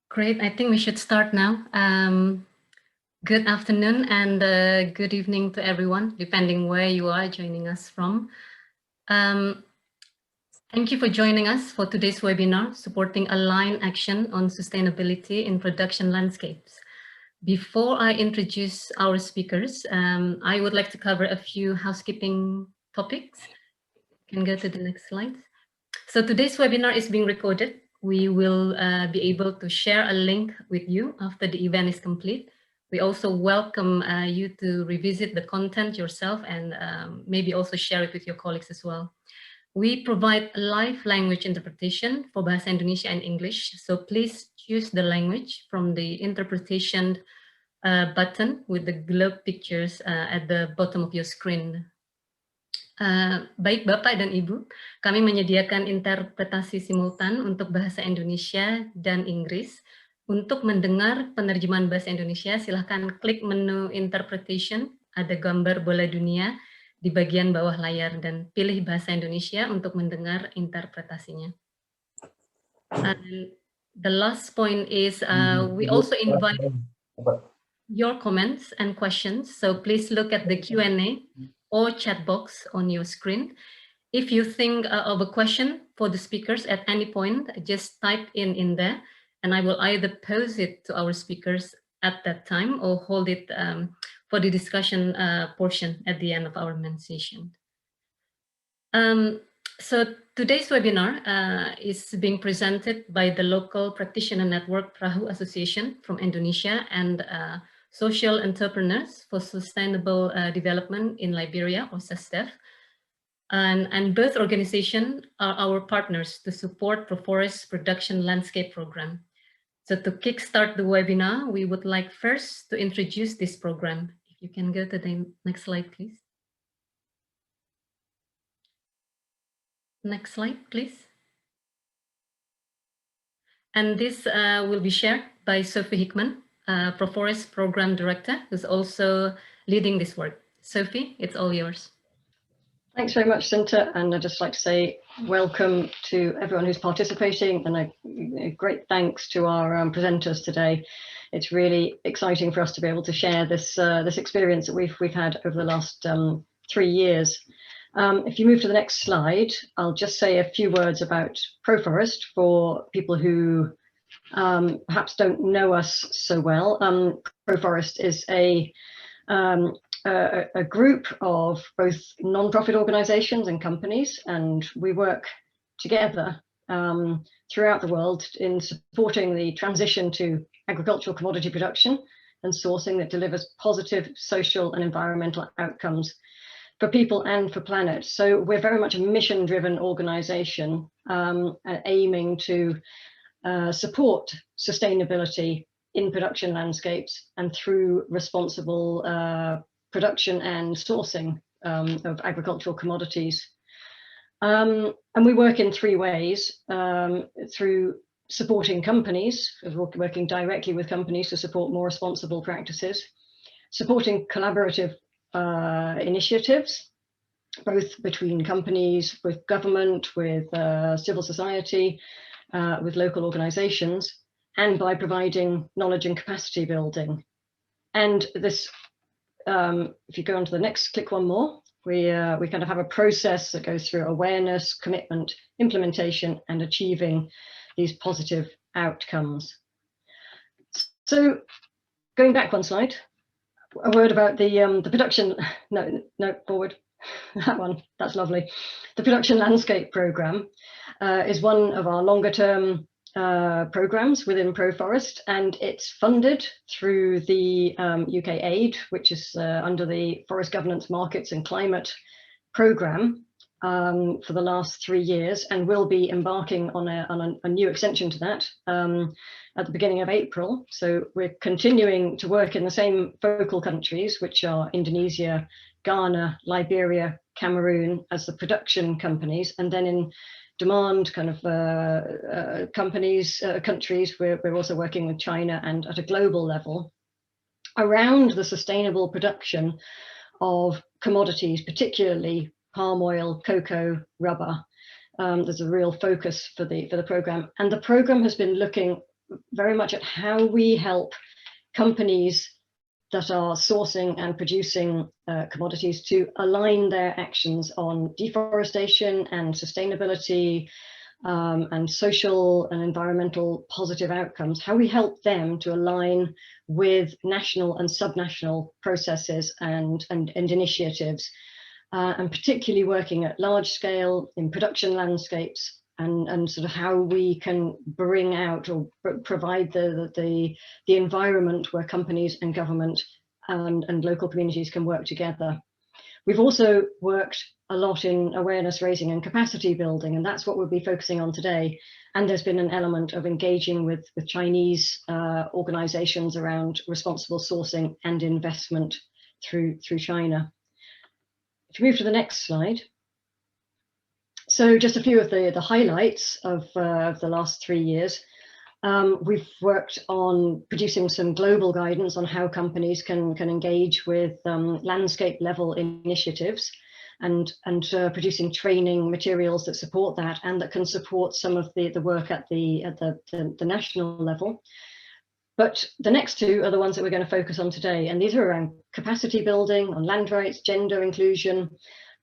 Great. I think we should start now. Good afternoon and good evening to everyone, depending where you are joining us from. Thank you for joining us for today's webinar, Supporting Aligned Action on Sustainability in Production Landscapes. Before I introduce our speakers, I would like to cover a few housekeeping topics. You can go to the next slide. So today's webinar is being recorded. We will be able to share a link with you after the event is complete. We also welcome you to revisit the content yourself and maybe also share it with your colleagues as well. We provide live language interpretation for Bahasa Indonesia and English. So please choose the language from the interpretation button with the globe pictures at the bottom of your screen. Baik Bapak dan Ibu, kami menyediakan interpretasi simultan untuk bahasa Indonesia dan Inggris. Untuk mendengar penerjemahan bahasa Indonesia, silahkan klik menu interpretation, ada gambar bola dunia di bagian bawah layar dan pilih bahasa Indonesia untuk mendengar interpretasinya. The last point is we also invite your comments and questions, so please look at the Q&A or chat box on your screen. If you think of a question for the speakers at any point, just type in there, and I will either pose it to our speakers at that time or hold it for the discussion portion at the end of our main session. So today's webinar is being presented by the local practitioner network Perahu Association from Indonesia and Social Entrepreneurs for Sustainable Development in Liberia, or SESDEF. And both organizations are our partners to support ProForest Production Landscape Program. So to kickstart the webinar, we would like first to introduce this program. If you can go to the next slide, please. Next slide, please. And this will be shared by Sophie Hickman, ProForest Program Director, who's also leading this work. Sophie, it's all yours. Thanks very much, Cinta, and I'd just like to say welcome to everyone who's participating, and a great thanks to our presenters today. It's really exciting for us to be able to share this this experience that we've had over the last 3 years. If you move to the next slide, I'll just say a few words about ProForest for people who perhaps don't know us so well. ProForest is a group of both non-profit organizations and companies, and we work together throughout the world in supporting the transition to agricultural commodity production and sourcing that delivers positive social and environmental outcomes for people and for planet. So we're very much a mission-driven organization aiming to support sustainability in production landscapes and through responsible production and sourcing of agricultural commodities. And we work in 3 ways, through supporting companies, working directly with companies to support more responsible practices, supporting collaborative initiatives, both between companies, with government, with civil society, with local organizations, and by providing knowledge and capacity building. And this, if you go on to the next, click one more, we kind of have a process that goes through awareness, commitment, implementation, and achieving these positive outcomes. So going back one slide, a word about the production, no, forward, that one, that's lovely. The Production Landscape Programme is one of our longer term programs within ProForest, and it's funded through the UK aid, which is under the Forest Governance Markets and Climate Programme for the last 3 years, and will be embarking on a new extension to that at the beginning of April. So we're continuing to work in the same focal countries, which are Indonesia, Ghana, Liberia, Cameroon, as the production companies, and then in demand kind of countries, we're also working with China and at a global level around the sustainable production of commodities, particularly palm oil, cocoa, rubber. There's a real focus for the program, and the program has been looking very much at how we help companies that are sourcing and producing commodities to align their actions on deforestation and sustainability and social and environmental positive outcomes, how we help them to align with national and subnational processes and initiatives, and particularly working at large scale in production landscapes, and sort of how we can bring out or provide the environment where companies and government and local communities can work together. We've also worked a lot in awareness raising and capacity building, and that's what we'll be focusing on today. And there's been an element of engaging with Chinese organizations around responsible sourcing and investment through China. If we move to the next slide. So just a few of the highlights of the last 3 years. We've worked on producing some global guidance on how companies can engage with landscape level initiatives, and producing training materials that support that and that can support some of the work at the national level. But the next two are the ones that we're going to focus on today, and these are around capacity building on land rights, gender inclusion,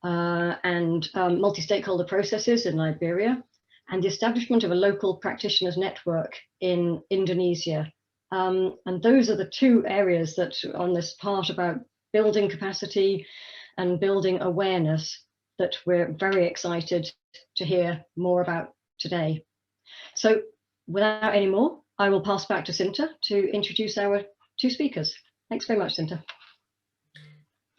and multi-stakeholder processes in Liberia, and the establishment of a local practitioners network in Indonesia. And those are the two areas that on this part about building capacity and building awareness that we're very excited to hear more about today. So without any more, I will pass back to Cinta to introduce our two speakers. Thanks very much, Cinta.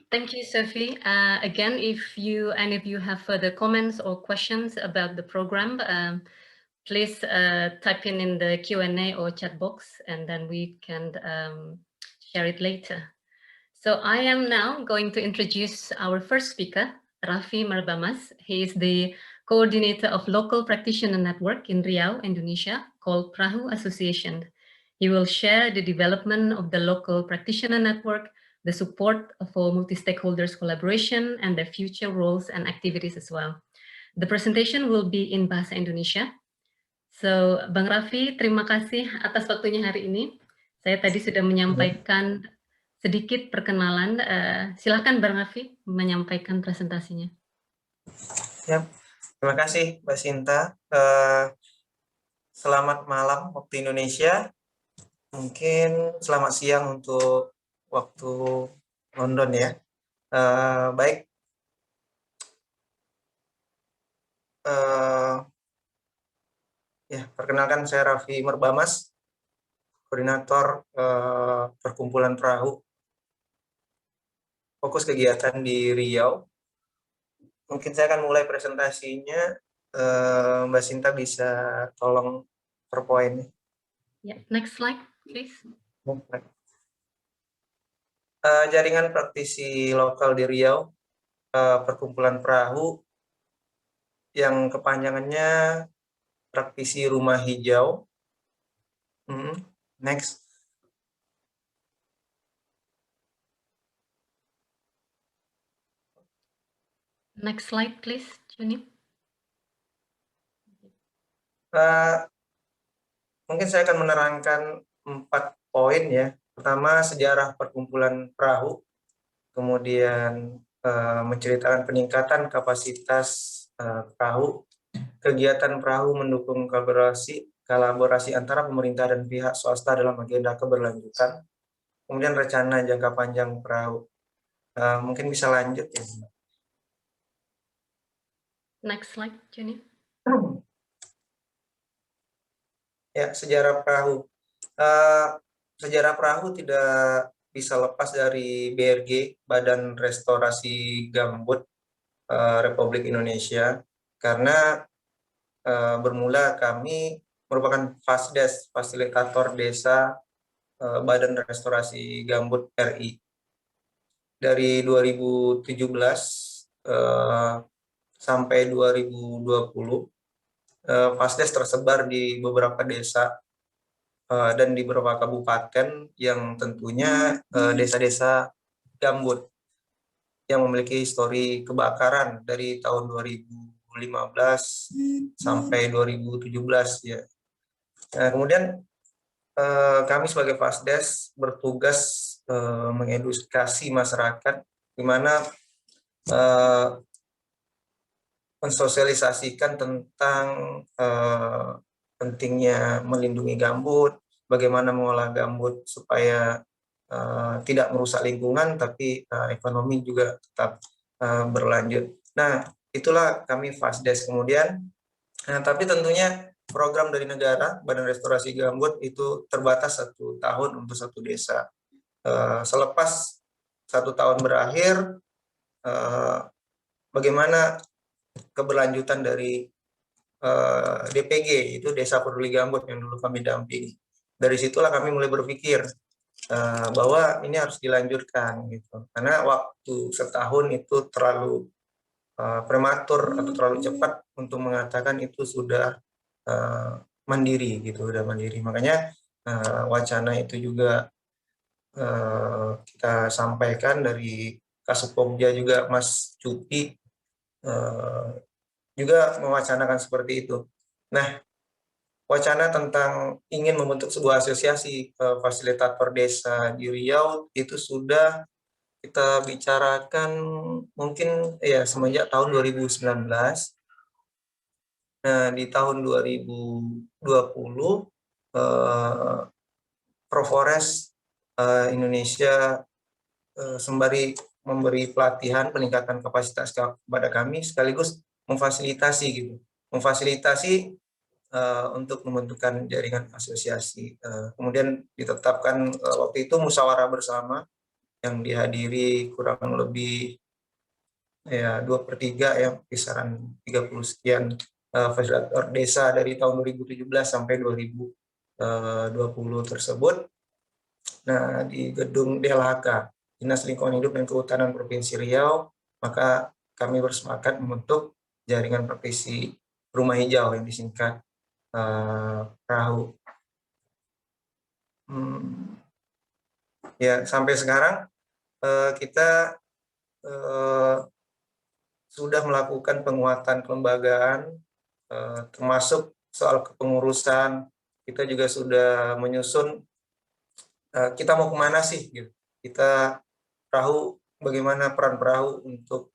Thank you, Sophie. Again, if any of you have further comments or questions about the program, please type in the Q&A or chat box, and then we can share it later. So I am now going to introduce our first speaker, Raffi Marbamas. He is the coordinator of local practitioner network in Riau, Indonesia, called Perahu Association. He will share the development of the local practitioner network, the support for multi-stakeholders collaboration, and their future roles and activities as well. The presentation will be in Bahasa Indonesia. So, Bang Raffi, terima kasih atas waktunya hari ini. Saya tadi sudah menyampaikan sedikit perkenalan. Silakan Bang Raffi menyampaikan presentasinya. Ya, terima kasih Mbak Sinta. Selamat malam waktu Indonesia. Mungkin selamat siang untuk waktu London ya. Baik. Ya, perkenalkan saya Raffi Marbamas, koordinator perkumpulan perahu. Fokus kegiatan di Riau. Mungkin saya akan mulai presentasinya. Mbak Sinta bisa tolong PowerPoint. Yeah, next slide, please. Jaringan praktisi lokal di Riau, perkumpulan perahu, yang kepanjangannya praktisi rumah hijau. Next. Next slide, please, Juni. Mungkin saya akan menerangkan 4 poin ya. Pertama, sejarah perkumpulan perahu. Kemudian menceritakan peningkatan kapasitas perahu. Kegiatan perahu mendukung kolaborasi antara pemerintah dan pihak swasta dalam agenda keberlanjutan. Kemudian rencana jangka panjang perahu. Mungkin bisa lanjut ya. Next slide, Juni. Ya, sejarah perahu. Sejarah perahu tidak bisa lepas dari BRG, Badan Restorasi Gambut Republik Indonesia, karena bermula kami merupakan FASDES, Fasilitator Desa Badan Restorasi Gambut RI. Dari 2017 sampai 2020, FASDES tersebar di beberapa desa dan di beberapa kabupaten yang tentunya desa-desa gambut yang memiliki histori kebakaran dari tahun 2015 sampai 2017 ya. Kemudian kami sebagai Fasdes bertugas mengedukasi masyarakat, di mana mensosialisasikan tentang pentingnya melindungi gambut, bagaimana mengolah gambut supaya tidak merusak lingkungan, tapi ekonomi juga tetap berlanjut. Nah, itulah kami Fasdes. Kemudian, tapi tentunya program dari negara, Badan Restorasi Gambut itu terbatas 1 tahun untuk satu desa. Selepas 1 tahun berakhir, bagaimana keberlanjutan dari DPG, itu Desa Peduli Gambut yang dulu kami dampingi. Dari situlah kami mulai berpikir bahwa ini harus dilanjutkan gitu, karena waktu setahun itu terlalu prematur atau terlalu cepat untuk mengatakan itu sudah mandiri gitu, udah mandiri. Makanya wacana itu juga kita sampaikan dari Kasupogja juga, Mas Cuti juga mewacanakan seperti itu. Nah, wacana tentang ingin membentuk sebuah asosiasi fasilitator desa di Riau itu sudah kita bicarakan mungkin ya semenjak tahun 2019. Nah, di tahun 2020 Profores Indonesia sembari memberi pelatihan peningkatan kapasitas kepada kami, sekaligus memfasilitasi gitu, memfasilitasi untuk membentukkan jaringan asosiasi. Kemudian ditetapkan waktu itu musyawarah bersama yang dihadiri kurang lebih ya 2/3 ya, kisaran 30 sekian fasilitator desa dari tahun 2017 sampai 2020 tersebut. Nah, di gedung DLHK, Dinas Lingkungan Hidup dan Kehutanan Provinsi Riau, maka kami bersepakat membentuk jaringan profesi rumah hijau yang disingkat Perahu. Ya, sampai sekarang kita sudah melakukan penguatan kelembagaan, termasuk soal kepengurusan. Kita juga sudah menyusun kita mau kemana sih gitu. Kita perahu, bagaimana peran perahu untuk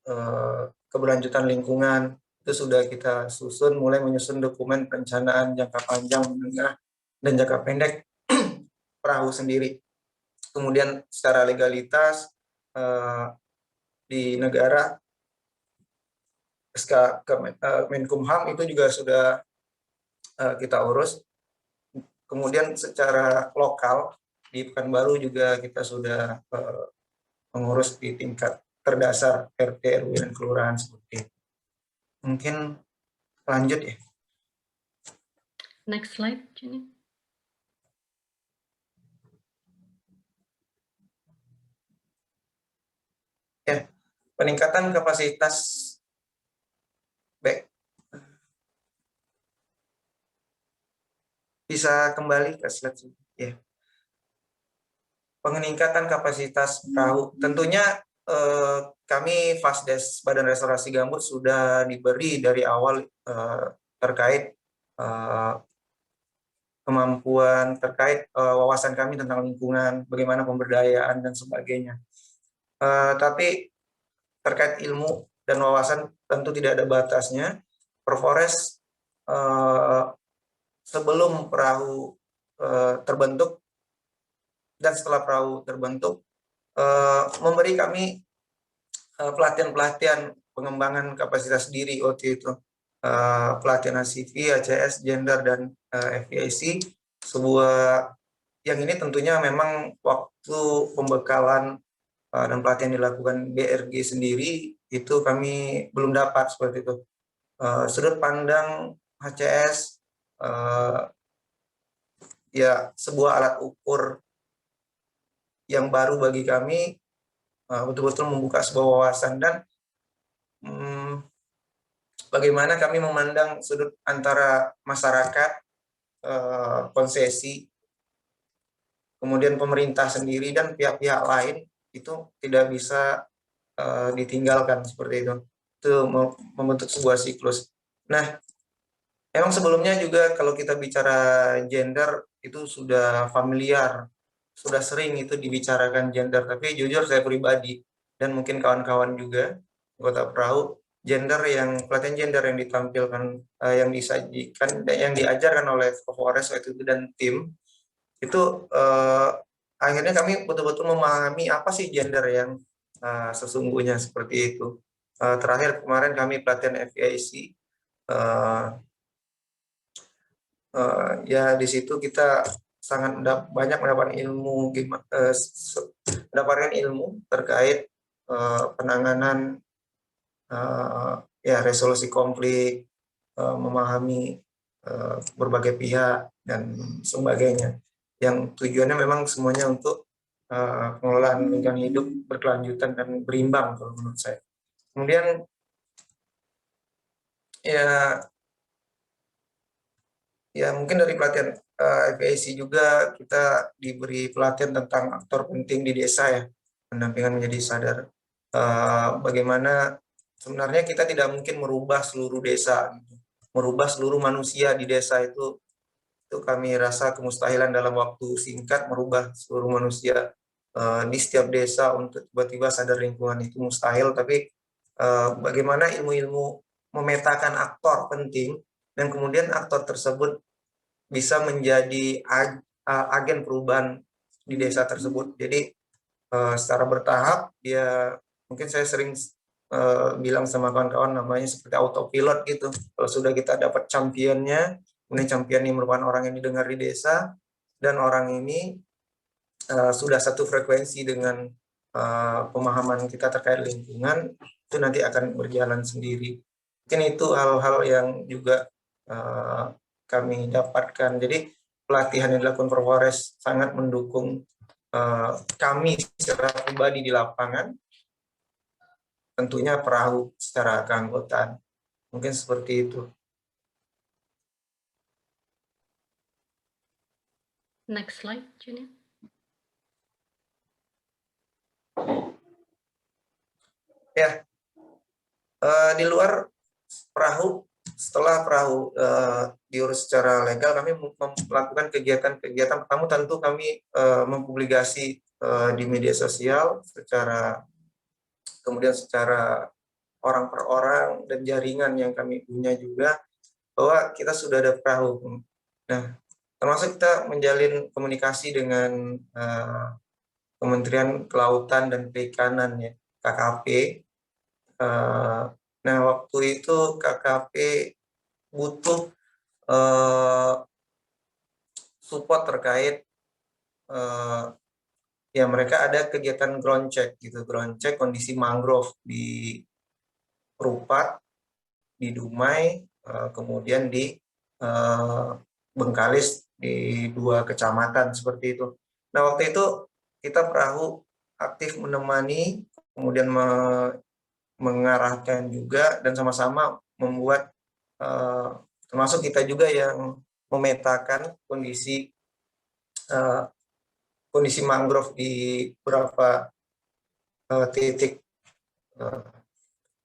keberlanjutan lingkungan, itu sudah kita susun, mulai menyusun dokumen perencanaan jangka panjang, menengah, dan jangka pendek perahu sendiri. Kemudian secara legalitas di negara SK Menkumham itu juga sudah kita urus. Kemudian secara lokal di Pekanbaru juga kita sudah mengurus di tingkat terdasar RT, RW, dan kelurahan seperti itu. Mungkin lanjut ya. Next slide, Jenny. Ya, peningkatan kapasitas baik. Bisa kembali ke slide ya. Peningkatan kapasitas perahu, tentunya kami Fasdes Badan Restorasi Gambut sudah diberi dari awal terkait kemampuan, terkait wawasan kami tentang lingkungan, bagaimana pemberdayaan dan sebagainya. Tapi terkait ilmu dan wawasan tentu tidak ada batasnya. Profores sebelum perahu terbentuk dan setelah perahu terbentuk memberi kami pelatihan-pelatihan pengembangan kapasitas diri waktu itu, pelatihan HCV, ACS, gender, dan FPIC. Sebuah yang ini tentunya memang waktu pembekalan dan pelatihan dilakukan BRG sendiri itu kami belum dapat seperti itu. Sudut pandang HCS ya sebuah alat ukur yang baru bagi kami, betul-betul membuka sebuah wawasan, dan bagaimana kami memandang sudut antara masyarakat, konsesi, kemudian pemerintah sendiri dan pihak-pihak lain itu tidak bisa ditinggalkan seperti itu. Itu membentuk sebuah siklus. Nah, memang sebelumnya juga kalau kita bicara gender, itu sudah familiar, sudah sering itu dibicarakan gender. Tapi jujur saya pribadi dan mungkin kawan-kawan juga anggota perahu, pelatihan gender yang ditampilkan, yang disajikan, yang diajarkan oleh Forest waktu itu dan tim itu akhirnya kami betul-betul memahami apa sih gender yang sesungguhnya seperti itu. Terakhir kemarin kami pelatihan FEIC, ya di situ kita sangat banyak mendapatkan ilmu terkait penanganan ya resolusi konflik, memahami berbagai pihak dan sebagainya. Yang tujuannya memang semuanya untuk pengelolaan lingkungan hidup berkelanjutan dan berimbang kalau menurut saya. Kemudian ya mungkin dari pelatihan FEIC juga kita diberi pelatihan tentang aktor penting di desa ya, pendampingan menjadi sadar bagaimana sebenarnya kita tidak mungkin merubah seluruh desa, merubah seluruh manusia di desa itu kami rasa kemustahilan dalam waktu singkat merubah seluruh manusia di setiap desa untuk tiba-tiba sadar lingkungan itu mustahil, tapi bagaimana ilmu-ilmu memetakan aktor penting dan kemudian aktor tersebut bisa menjadi agen perubahan di desa tersebut. Jadi secara bertahap, ya mungkin saya sering bilang sama kawan-kawan namanya seperti autopilot gitu. Kalau sudah kita dapat championnya, kemudian champion ini merupakan orang yang didengar di desa, dan orang ini sudah satu frekuensi dengan pemahaman kita terkait lingkungan, itu nanti akan berjalan sendiri. Mungkin itu hal-hal yang juga kami dapatkan. Jadi pelatihan yang dilakukan Forest sangat mendukung kami secara pribadi di lapangan, tentunya perahu secara keanggotaan. Mungkin seperti itu. Next slide, Junior. Ya, di luar perahu, setelah perahu diurus secara legal, kami melakukan kegiatan-kegiatan. Pertama tentu kami mempublikasi di media sosial kemudian secara orang per orang dan jaringan yang kami punya juga bahwa kita sudah ada perahu. Nah, termasuk kita menjalin komunikasi dengan Kementerian Kelautan dan Perikanan ya, KKP. Nah, waktu itu KKP butuh support terkait ya mereka ada kegiatan ground check gitu, ground check kondisi mangrove di Rupat, di Dumai, kemudian di Bengkalis di 2 kecamatan seperti itu. Nah, waktu itu kita perahu aktif menemani, kemudian mengarahkan juga dan sama-sama membuat termasuk kita juga yang memetakan kondisi mangrove di beberapa titik.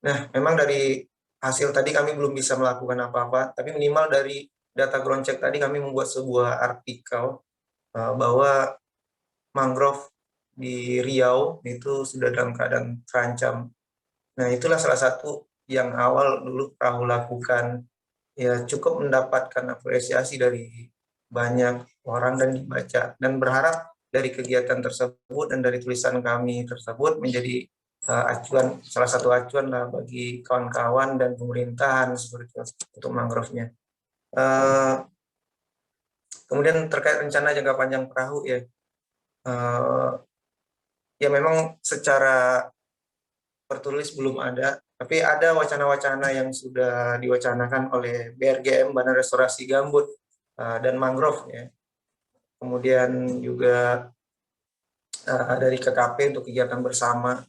Nah, memang dari hasil tadi kami belum bisa melakukan apa-apa, tapi minimal dari data ground check tadi kami membuat sebuah artikel bahwa mangrove di Riau itu sudah dalam keadaan terancam. Nah, itulah salah satu yang awal dulu perahu lakukan, ya cukup mendapatkan apresiasi dari banyak orang dan dibaca, dan berharap dari kegiatan tersebut dan dari tulisan kami tersebut menjadi salah satu acuan lah bagi kawan-kawan dan pemerintahan seperti itu untuk mangrove-nya. Kemudian terkait rencana jangka panjang perahu ya, ya memang secara tertulis belum ada, tapi ada wacana-wacana yang sudah diwacanakan oleh BRGM, Badan Restorasi Gambut dan Mangrove ya. Kemudian juga dari KKP untuk kegiatan bersama.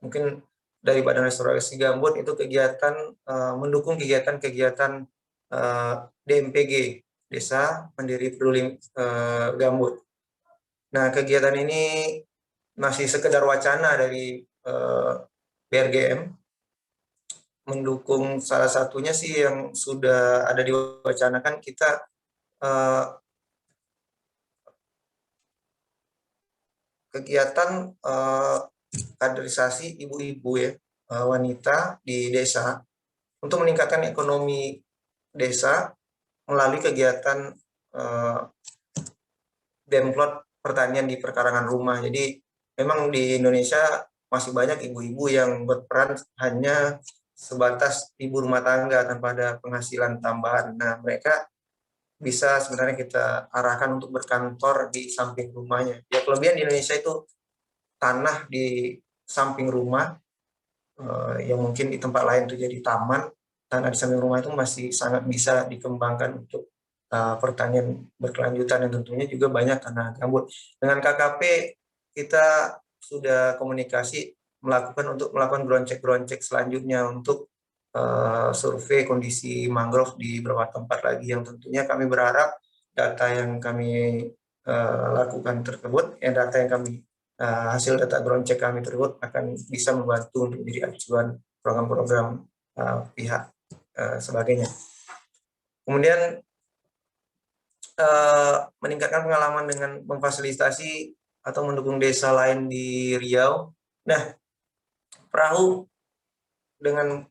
Mungkin dari Badan Restorasi Gambut itu kegiatan mendukung kegiatan-kegiatan DMPG, Desa Mandiri Peduli Gambut. Nah, kegiatan ini masih sekedar wacana dari BRGM, mendukung salah satunya sih yang sudah ada diwacanakan, kita kegiatan kaderisasi ibu-ibu ya, wanita di desa untuk meningkatkan ekonomi desa melalui kegiatan demplot pertanian di perkarangan rumah. Jadi memang di Indonesia masih banyak ibu-ibu yang berperan hanya sebatas ibu rumah tangga tanpa ada penghasilan tambahan. Nah, mereka bisa sebenarnya kita arahkan untuk berkantor di samping rumahnya. Ya, kelebihan di Indonesia itu tanah di samping rumah, yang mungkin di tempat lain itu jadi taman, tanah di samping rumah itu masih sangat bisa dikembangkan untuk pertanian berkelanjutan, dan tentunya juga banyak tanah gambut. Dengan KKP kita sudah komunikasi melakukan geroncek-geroncek selanjutnya untuk survei kondisi mangrove di beberapa tempat lagi, yang tentunya kami berharap data yang kami lakukan tersebut, data yang kami hasil data geroncek kami tersebut akan bisa membantu untuk menjadi acuan program-program pihak sebagainya. Kemudian meningkatkan pengalaman dengan memfasilitasi atau mendukung desa lain di Riau. Nah, perahu dengan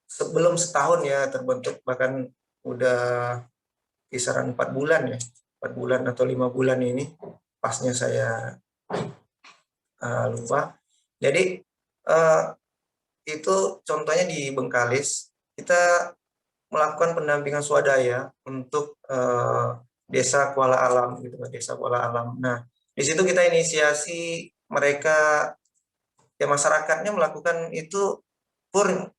sebelum setahun ya terbentuk, bahkan udah kisaran 4 bulan ya, 4 bulan atau 5 bulan ini, pasnya saya lupa. Jadi itu contohnya di Bengkalis, kita melakukan pendampingan swadaya untuk desa Kuala Alam gitu, desa Kuala Alam. Nah, di situ kita inisiasi mereka, ya masyarakatnya melakukan itu pun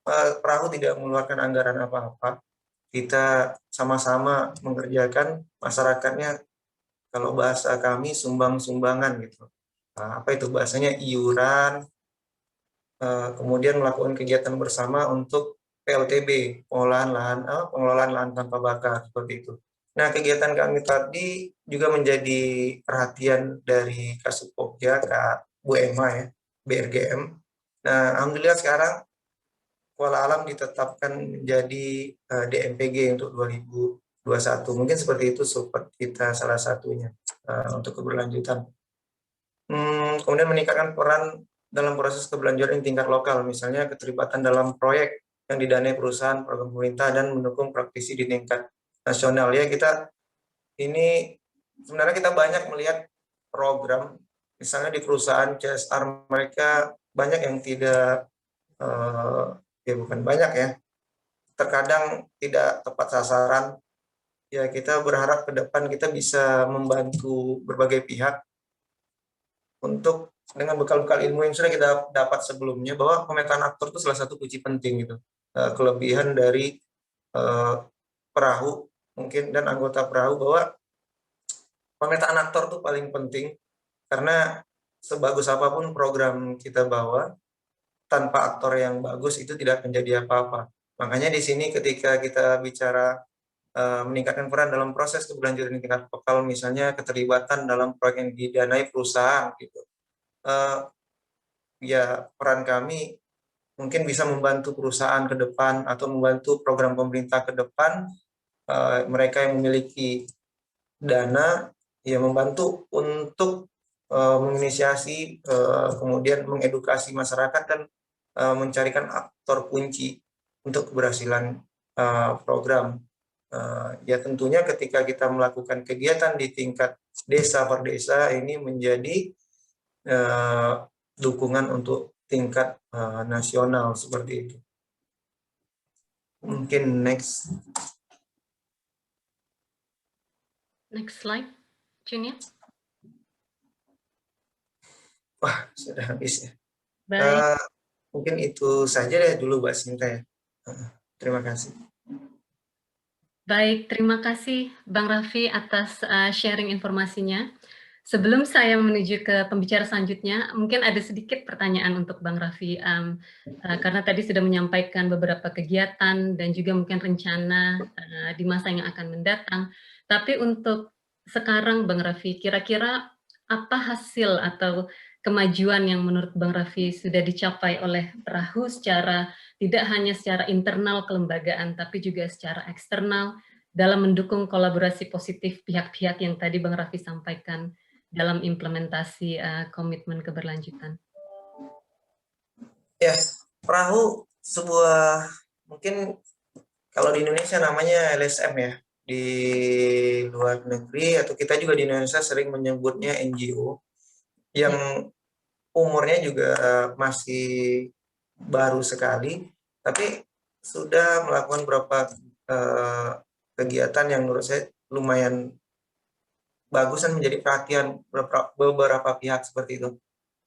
perahu tidak mengeluarkan anggaran apa-apa. Kita sama-sama mengerjakan, masyarakatnya kalau bahasa kami sumbang-sumbangan gitu. Apa itu bahasanya, iuran, kemudian melakukan kegiatan bersama untuk PLTB, pengelolaan lahan tanpa bakar, seperti itu. Nah, kegiatan kami tadi juga menjadi perhatian dari Kasupokja, Kak Bu Emma ya, BRGM. Nah, alhamdulillah sekarang Kuala Alam ditetapkan menjadi DMPG untuk 2021. Mungkin seperti itu support kita salah satunya untuk keberlanjutan. Kemudian meningkatkan peran dalam proses keberlanjutan di tingkat lokal, misalnya keterlibatan dalam proyek yang didanai perusahaan, program pemerintah, dan mendukung praktisi di tingkat nasional. Ya, kita ini sebenarnya kita banyak melihat program, misalnya di perusahaan CSR mereka banyak yang tidak, ya bukan banyak ya, terkadang tidak tepat sasaran. Ya, kita berharap ke depan kita bisa membantu berbagai pihak untuk dengan bekal-bekal ilmu yang sudah kita dapat sebelumnya, bahwa pemetaan aktor itu salah satu kunci penting gitu. Kelebihan dari perahu mungkin dan anggota perahu, bahwa pemetaan aktor itu paling penting, karena sebagus apapun program kita bawa, tanpa aktor yang bagus itu tidak akan jadi apa-apa. Makanya di sini ketika kita bicara meningkatkan peran dalam proses keberlanjutan di tingkat lokal, misalnya keterlibatan dalam proyek yang didanai perusahaan gitu. Ya, peran kami mungkin bisa membantu perusahaan ke depan atau membantu program pemerintah ke depan, mereka yang memiliki dana ya membantu untuk menginisiasi, kemudian mengedukasi masyarakat dan mencarikan aktor kunci untuk keberhasilan program. Ya tentunya ketika kita melakukan kegiatan di tingkat desa per desa, ini menjadi dukungan untuk tingkat nasional, seperti itu. Mungkin next slide, Junior. Wah, sudah habis ya. Baik. Mungkin itu saja deh dulu, Mbak Sinta ya. Terima kasih. Baik, terima kasih Bang Raffi atas sharing informasinya. Sebelum saya menuju ke pembicara selanjutnya, mungkin ada sedikit pertanyaan untuk Bang Raffi, karena tadi sudah menyampaikan beberapa kegiatan dan juga mungkin rencana di masa yang akan mendatang. Tapi untuk sekarang Bang Raffi, kira-kira apa hasil atau kemajuan yang menurut Bang Raffi sudah dicapai oleh Perahu secara tidak hanya secara internal kelembagaan, tapi juga secara eksternal dalam mendukung kolaborasi positif pihak-pihak yang tadi Bang Raffi sampaikan, dalam implementasi komitmen keberlanjutan? Ya, perahu sebuah, mungkin kalau di Indonesia namanya LSM ya, di luar negeri atau kita juga di Indonesia sering menyebutnya NGO, yang umurnya juga masih baru sekali, tapi sudah melakukan beberapa kegiatan yang menurut saya lumayan bagus dan menjadi perhatian beberapa pihak seperti itu.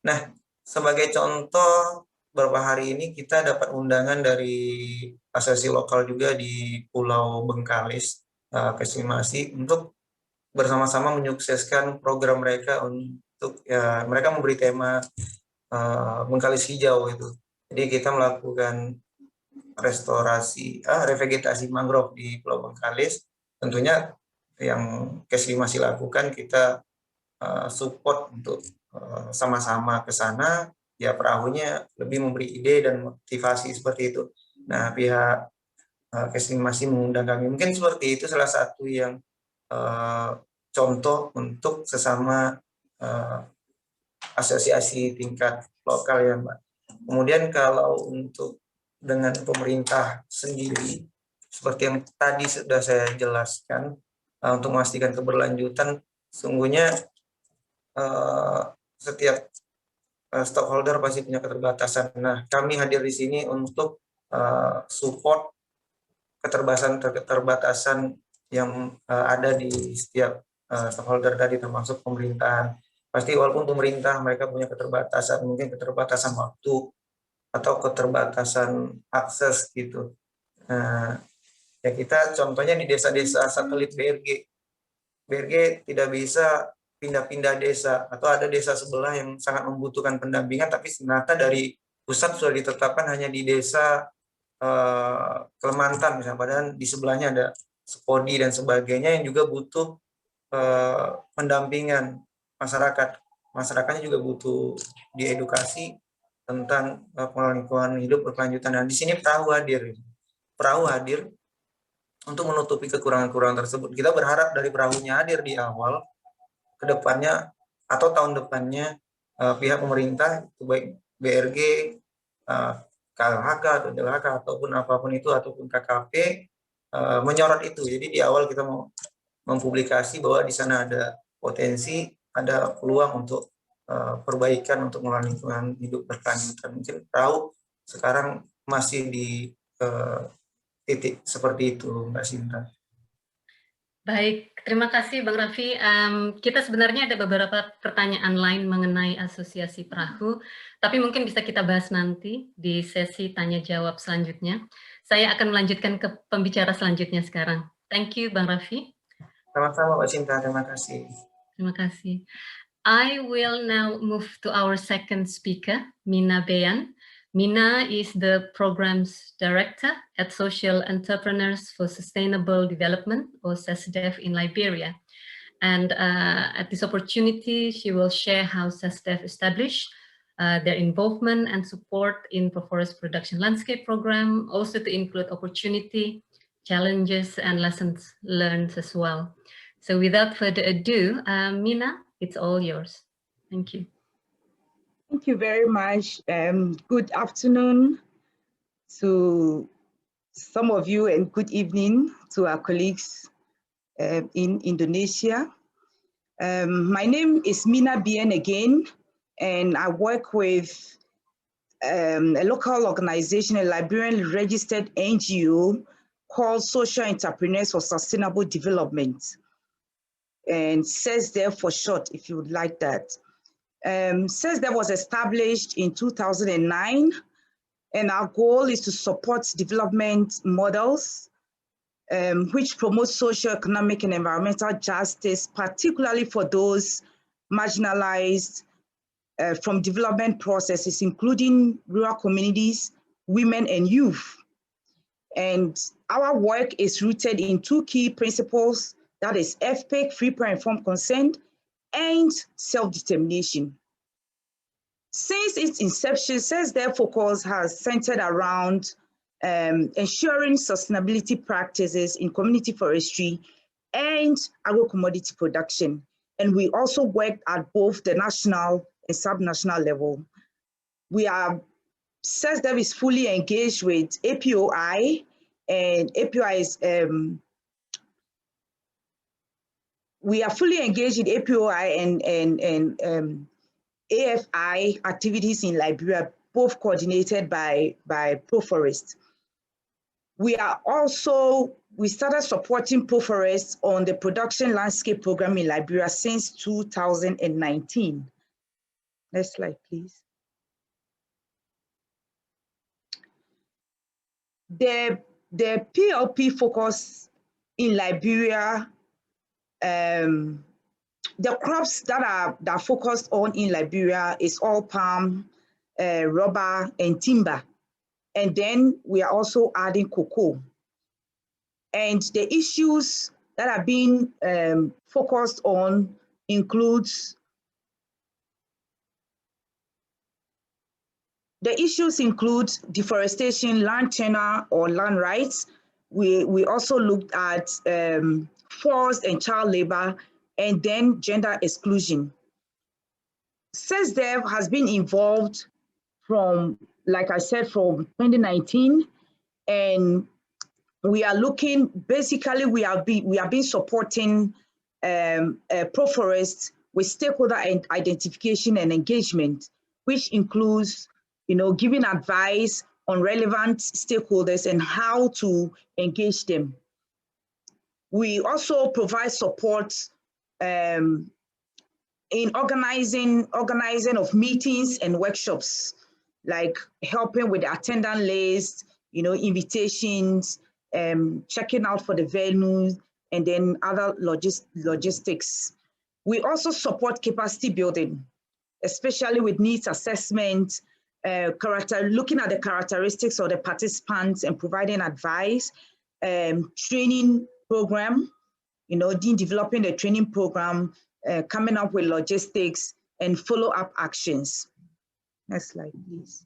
Nah, sebagai contoh, beberapa hari ini kita dapat undangan dari asosiasi lokal juga di Pulau Bengkalis, Kesimasi, untuk bersama-sama menyukseskan program mereka untuk, ya, mereka memberi tema Bengkalis Hijau itu. Jadi kita melakukan restorasi, revegetasi mangrove di Pulau Bengkalis. Tentunya yang Kesimasi lakukan, kita support untuk sama-sama ke sana, ya perahunya lebih memberi ide dan motivasi seperti itu. Nah, pihak Kesimasi mengundang kami. Mungkin seperti itu salah satu yang contoh untuk sesama asosiasi tingkat lokal ya, Mbak. Kemudian kalau untuk dengan pemerintah sendiri, seperti yang tadi sudah saya jelaskan, untuk memastikan keberlanjutan, sungguhnya setiap stakeholder pasti punya keterbatasan. Nah, kami hadir di sini untuk support keterbatasan yang ada di setiap stakeholder tadi, termasuk pemerintahan. Pasti walaupun pemerintah mereka punya keterbatasan, mungkin keterbatasan waktu atau keterbatasan akses gitu. Nah, ya kita contohnya di desa-desa satelit BRG. BRG tidak bisa pindah-pindah desa, atau ada desa sebelah yang sangat membutuhkan pendampingan, tapi ternyata dari pusat sudah ditetapkan hanya di desa Kelemantan misalnya, padahal di sebelahnya ada Sepodi dan sebagainya yang juga butuh pendampingan masyarakat. Masyarakatnya juga butuh diedukasi tentang pengelolaan lingkungan hidup berkelanjutan. Dan di sini perahu hadir. Perahu hadir untuk menutupi kekurangan-kekurangan tersebut. Kita berharap dari perahunya hadir di awal, ke depannya atau tahun depannya pihak pemerintah, baik BRG, KLHK atau DLHK ataupun apapun itu, ataupun KKP, menyorot itu. Jadi di awal kita mau mempublikasi bahwa di sana ada potensi, ada peluang untuk perbaikan untuk mengelola lingkungan hidup berkelanjutan. Mungkin perahu sekarang masih di titik seperti itu, Mbak Sinta. Baik, terima kasih Bang Raffi. Kita sebenarnya ada beberapa pertanyaan lain mengenai asosiasi perahu, tapi mungkin bisa kita bahas nanti di sesi tanya-jawab selanjutnya. Saya akan melanjutkan ke pembicara selanjutnya sekarang. Thank you, Bang Raffi. Sama-sama, Mbak Sinta. Terima kasih. Terima kasih. I will now move to our second speaker, Mina Beyan. Mina is the Programs Director at Social Entrepreneurs for Sustainable Development, or SESDEF, in Liberia. And at this opportunity, she will share how SESDEF established their involvement and support in Proforest Production Landscape Program, also to include opportunity, challenges, and lessons learned as well. So without further ado, Mina, it's all yours. Thank you. Thank you very much. Good afternoon to some of you and good evening to our colleagues in Indonesia. My name is Mina Beyan again, and I work with a local organization, a Liberian registered NGO called Social Entrepreneurs for Sustainable Development, and SESDEF for short, if you would like that. SESDEF was established in 2009, and our goal is to support development models which promote social, economic, and environmental justice, particularly for those marginalized from development processes, including rural communities, women, and youth. And our work is rooted in two key principles, that is FPIC, free, prior, informed consent, and self-determination. Since its inception, SESDEF focus has centered around ensuring sustainability practices in community forestry and agro-commodity production. and we also worked at both the national and subnational level. SESDEV is fully engaged with APOI, and APOI is, we are fully engaged in APOI and AFI activities in Liberia, both coordinated by Proforest. We started supporting Proforest on the production landscape program in Liberia since 2019. Next slide, please. The PLP focus in Liberia, the crops that are focused on in Liberia is all palm, rubber, and timber. And then we are also adding cocoa. And the issues that are being focused on includes deforestation, land tenure or land rights. We also looked at forced and child labor, and then gender exclusion. SESDEV has been involved from, like I said, from 2019, and we are looking, basically we have been supporting Proforest with stakeholder identification and engagement, which includes, giving advice on relevant stakeholders and how to engage them. We also provide support in organizing of meetings and workshops, like helping with the attendance list, invitations, checking out for the venues, and then other logistics. We also support capacity building, especially with needs assessment, looking at the characteristics of the participants and providing advice, training program, developing the training program, coming up with logistics and follow-up actions. Next slide, please.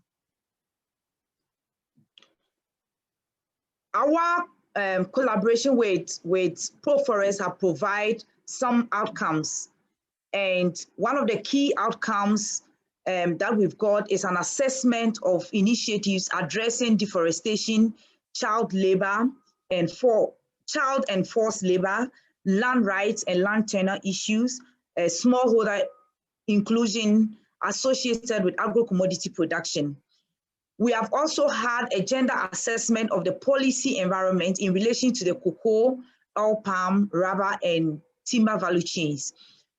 Our collaboration with Proforest have provided some outcomes. And one of the key outcomes that we've got is an assessment of initiatives addressing deforestation, child labor, and child and forced labor, land rights and land tenure issues, smallholder inclusion associated with agro-commodity production. We have also had a gender assessment of the policy environment in relation to the cocoa, oil palm, rubber, and timber value chains.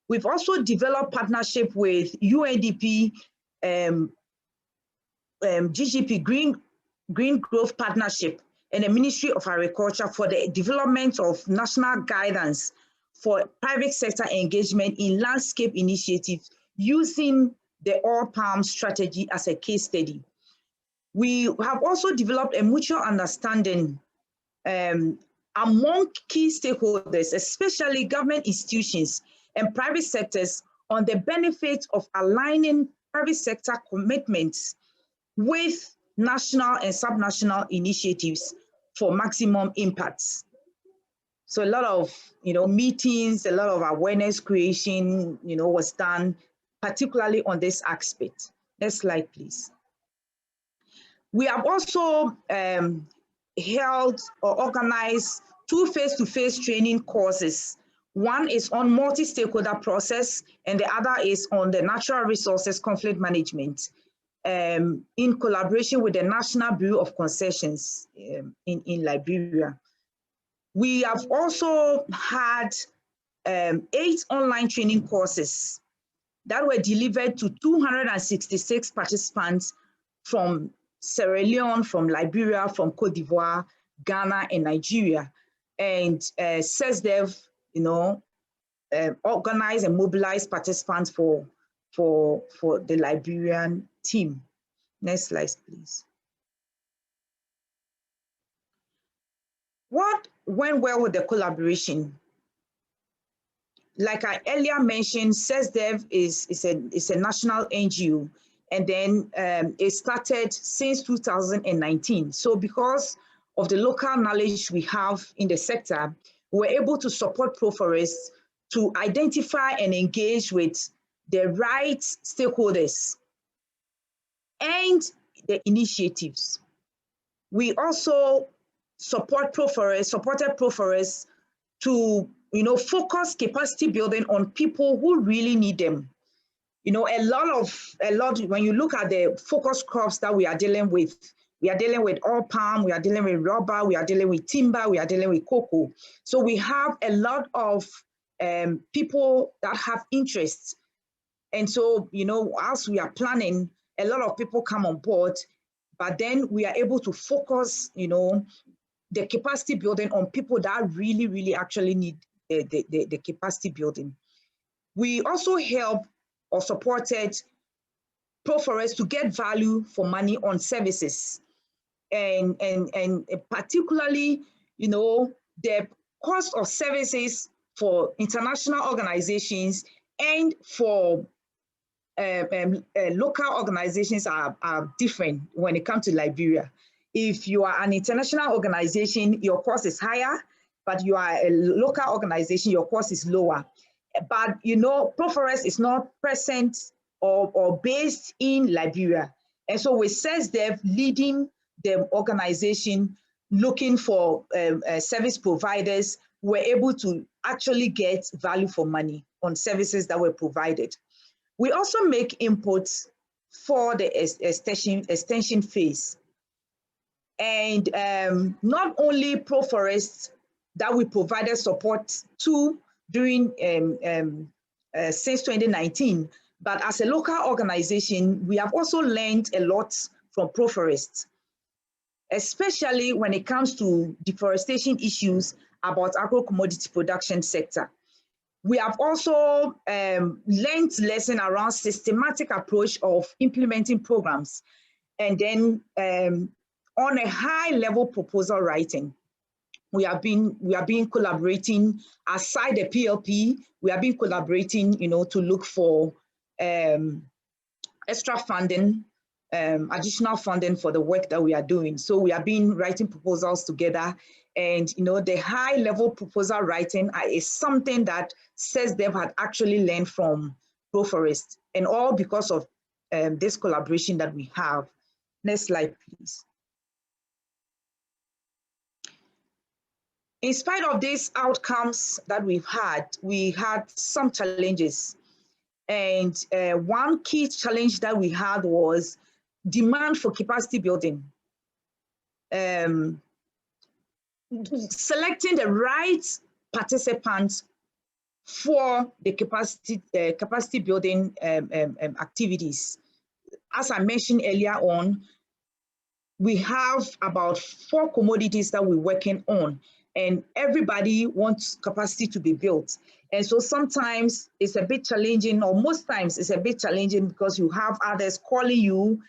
We've also developed partnership with UNDP, GGP, Green Growth Partnership, and the Ministry of Agriculture for the development of national guidance for private sector engagement in landscape initiatives using the oil palm strategy as a case study. We have also developed a mutual understanding among key stakeholders, especially government institutions and private sectors, on the benefits of aligning private sector commitments with national and subnational initiatives for maximum impacts. So a lot of meetings, a lot of awareness creation was done, particularly on this aspect. Next slide, please. We have also held or organized 2 face-to-face training courses. One is on multi-stakeholder process, and the other is on the natural resources conflict management in collaboration with the National Bureau of Concessions in Liberia. We have also had 8 online training courses that were delivered to 266 participants from Sierra Leone, from Liberia, from Cote d'Ivoire, Ghana, and Nigeria. And SESDEV, organize and mobilize participants for the Liberian team. Next slide, please. What went well with the collaboration? Like I earlier mentioned, SESDEV is a national NGO, and then it started since 2019. So because of the local knowledge we have in the sector, we're able to support Proforest to identify and engage with the right stakeholders and the initiatives. We also supported Proforest to focus capacity building on people who really need them. A lot when you look at the focus crops that we are dealing with oil palm, we are dealing with rubber, we are dealing with timber, we are dealing with cocoa. So we have a lot of people that have interests. And so, as we are planning, a lot of people come on board, but then we are able to focus, the capacity building on people that really, really actually need the capacity building. We also help or supported Proforest to get value for money on services. And particularly, the cost of services for international organizations and for local organizations are different when it comes to Liberia. If you are an international organization, your cost is higher, but you are a local organization, your cost is lower. But Proforest is not present or based in Liberia. And so with SESDEV leading the organization, looking for service providers, we're able to actually get value for money on services that were provided. We also make inputs for the extension phase. And not only Proforest that we provided support to during since 2019, but as a local organization, we have also learned a lot from Proforest, especially when it comes to deforestation issues about agro-commodity production sector. We have also learned lesson around systematic approach of implementing programs, and then on a high level proposal writing. We have been collaborating aside the PLP. We have been collaborating, to look for extra funding, additional funding for the work that we are doing. So we have been writing proposals together, and the high level proposal writing is something that SESDEV had actually learned from Proforest, and all because of this collaboration that we have. Next slide, please. In spite of these outcomes that we had some challenges. And one key challenge that we had was demand for capacity building. Selecting the right participants for the capacity building activities. As I mentioned earlier on, we have about 4 commodities that we're working on, and everybody wants capacity to be built. And so sometimes it's a bit challenging, or most times it's a bit challenging, because you have others calling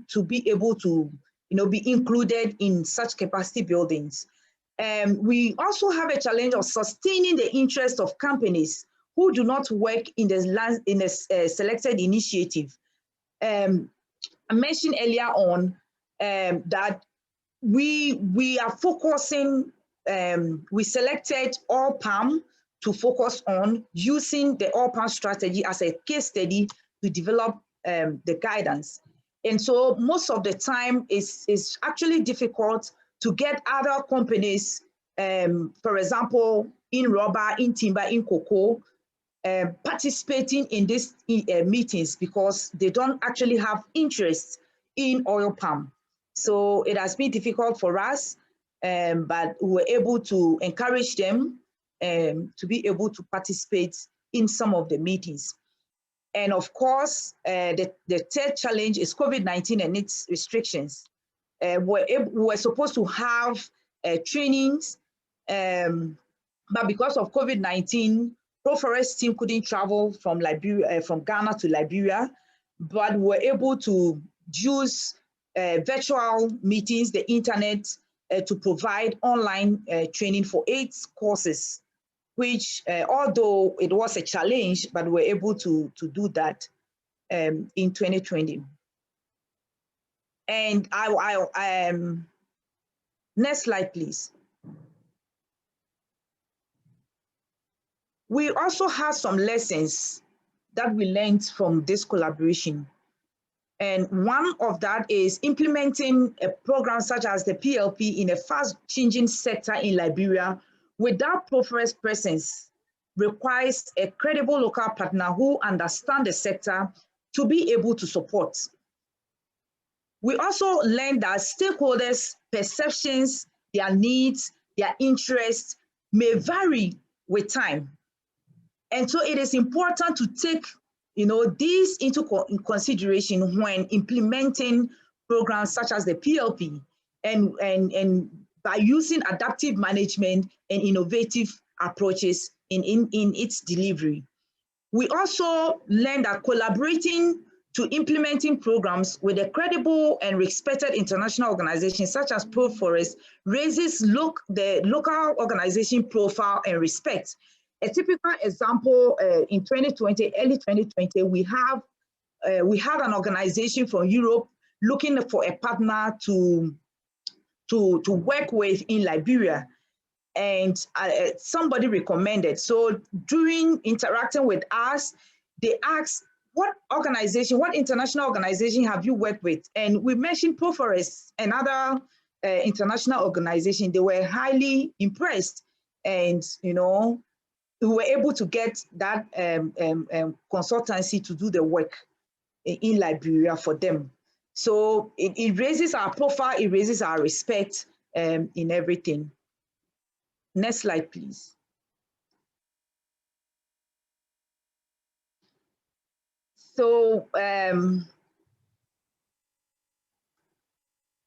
to be able to be included in such capacity buildings. We also have a challenge of sustaining the interest of companies who do not work in the selected initiative. I mentioned earlier on that we are focusing, we selected oil palm to focus on, using the oil palm strategy as a case study to develop the guidance. And so most of the time it's actually difficult to get other companies, for example, in rubber, in timber, in cocoa, participating in these meetings, because they don't actually have interest in oil palm. So it has been difficult for us, but we were able to encourage them to be able to participate in some of the meetings. And of course, the third challenge is COVID-19 and its restrictions. We were supposed to have trainings, but because of COVID-19, Proforest team couldn't travel from Ghana to Liberia, but were able to use virtual meetings, the internet, to provide online training for 8 courses, which although it was a challenge, but we're able to do that in 2020. And next slide, please. we also had some lessons that we learned from this collaboration. And one of that is implementing a program such as the PLP in a fast-changing sector in Liberia without Proforest presence requires a credible local partner who understands the sector to be able to support. We also learned that stakeholders' perceptions, their needs, their interests may vary with time. And so it is important to take these into consideration when implementing programs such as the PLP and by using adaptive management and innovative approaches in its delivery. We also learned that collaborating to implementing programs with a credible and respected international organization such as Proforest raises the local organization profile and respect. A typical example in 2020, early 2020, we had an organization from Europe looking for a partner to work with in Liberia, and somebody recommended. So during interacting with us, they asked, what international organization have you worked with? And we mentioned Proforest, another international organization. They were highly impressed, and we were able to get that consultancy to do the work in Liberia for them. So it raises our profile, it raises our respect in everything. Next slide, please. So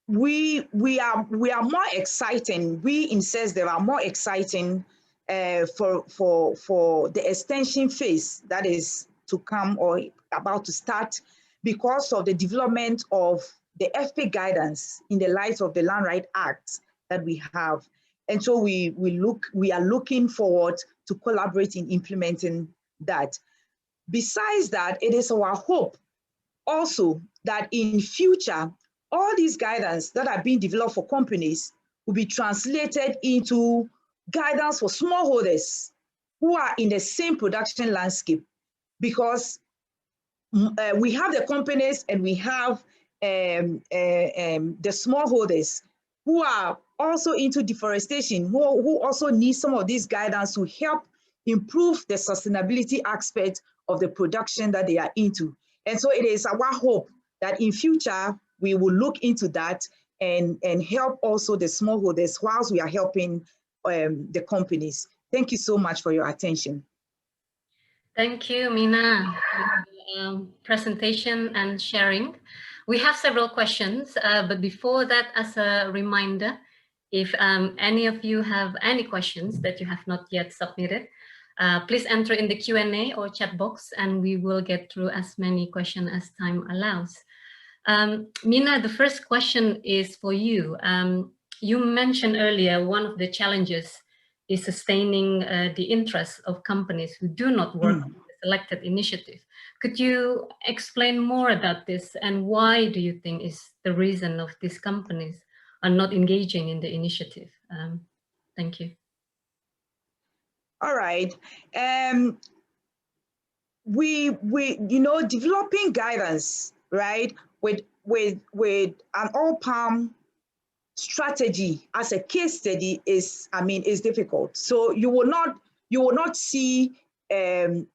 we are more exciting. We in CESDEV are more exciting for the extension phase that is to come or about to start because of the development of the FP guidance in the light of the Land Rights Act that we have. And so we are looking forward to collaborate in implementing that. Besides that, it is our hope also that in future, all these guidance that are being developed for companies will be translated into guidance for smallholders who are in the same production landscape, because we have the companies and we have the smallholders who are also into deforestation, who also need some of these guidance to help improve the sustainability aspect of the production that they are into. And so it is our hope that in future, we will look into that and help also the smallholders whilst we are helping the companies. Thank you so much for your attention. Thank you, Mina, for the presentation and sharing. We have several questions, but before that, as a reminder, if any of you have any questions that you have not yet submitted, please enter in the Q&A or chat box, and we will get through as many questions as time allows. Mina, the first question is for you. You mentioned earlier one of the challenges is sustaining the interests of companies who do not work on the selected initiative. Could you explain more about this, and why do you think is the reason of these companies are not engaging in the initiative? Thank you. All right. We developing guidance, right, with an all palm strategy as a case study is difficult. So you will not see a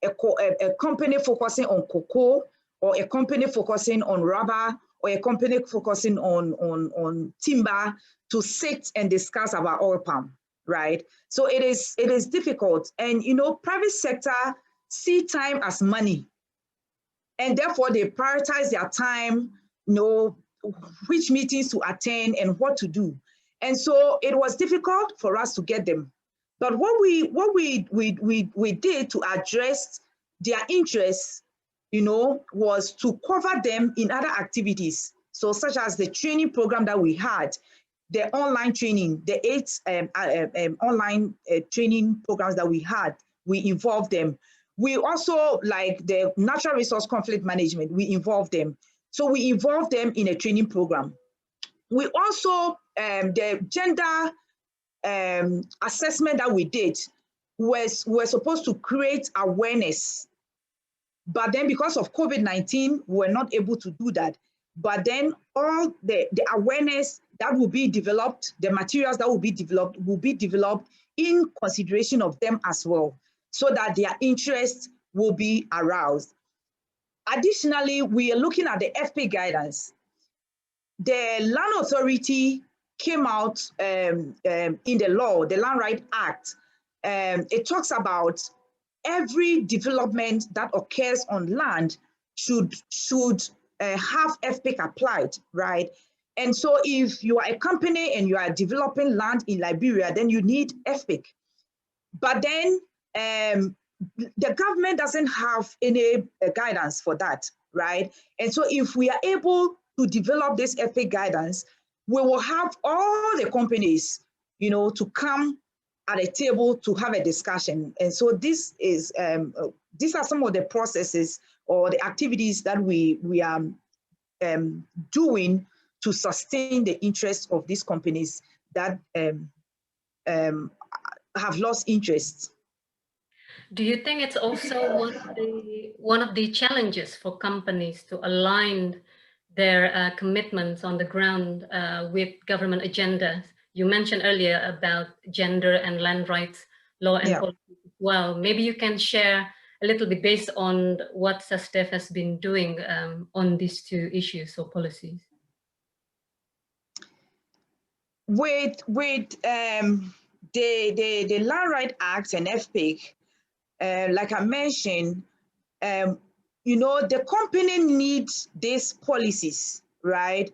company focusing on cocoa, or a company focusing on rubber, or a company focusing on timber to sit and discuss about oil palm, right? So it is difficult. And private sector see time as money, and therefore they prioritize their time, which meetings to attend and what to do. And so it was difficult for us to get them. But what we did to address their interests, was to cover them in other activities. So such as the training program that we had, the online training, the 8 online training programs that we had, we involved them. We also, like the natural resource conflict management, we involved them. So we involved them in a training program. We also, the gender assessment that we did, we're supposed to create awareness. But then because of COVID-19, we're not able to do that. But then all the awareness that will be developed, the materials that will be developed in consideration of them as well, so that their interest will be aroused. Additionally, we are looking at the FP guidance. The Land Authority came out in the law, the Land Right Act. It talks about every development that occurs on land should have FPIC applied, right? And so if you are a company and you are developing land in Liberia, then you need FPIC. But then the government doesn't have any guidance for that, right? And so if we are able to develop this FPIC guidance, we will have all the companies, to come at a table to have a discussion. And so this is, these are some of the processes or the activities that we are doing to sustain the interests of these companies that have lost interest. Do you think it's also one of the challenges for companies to align their commitments on the ground with government agendas? You mentioned earlier about gender and land rights law and policy as well. Maybe you can share a little bit based on what SUSDEF has been doing on these two issues or policies. With the Land Right Act and FPIC, like I mentioned, the company needs these policies, right?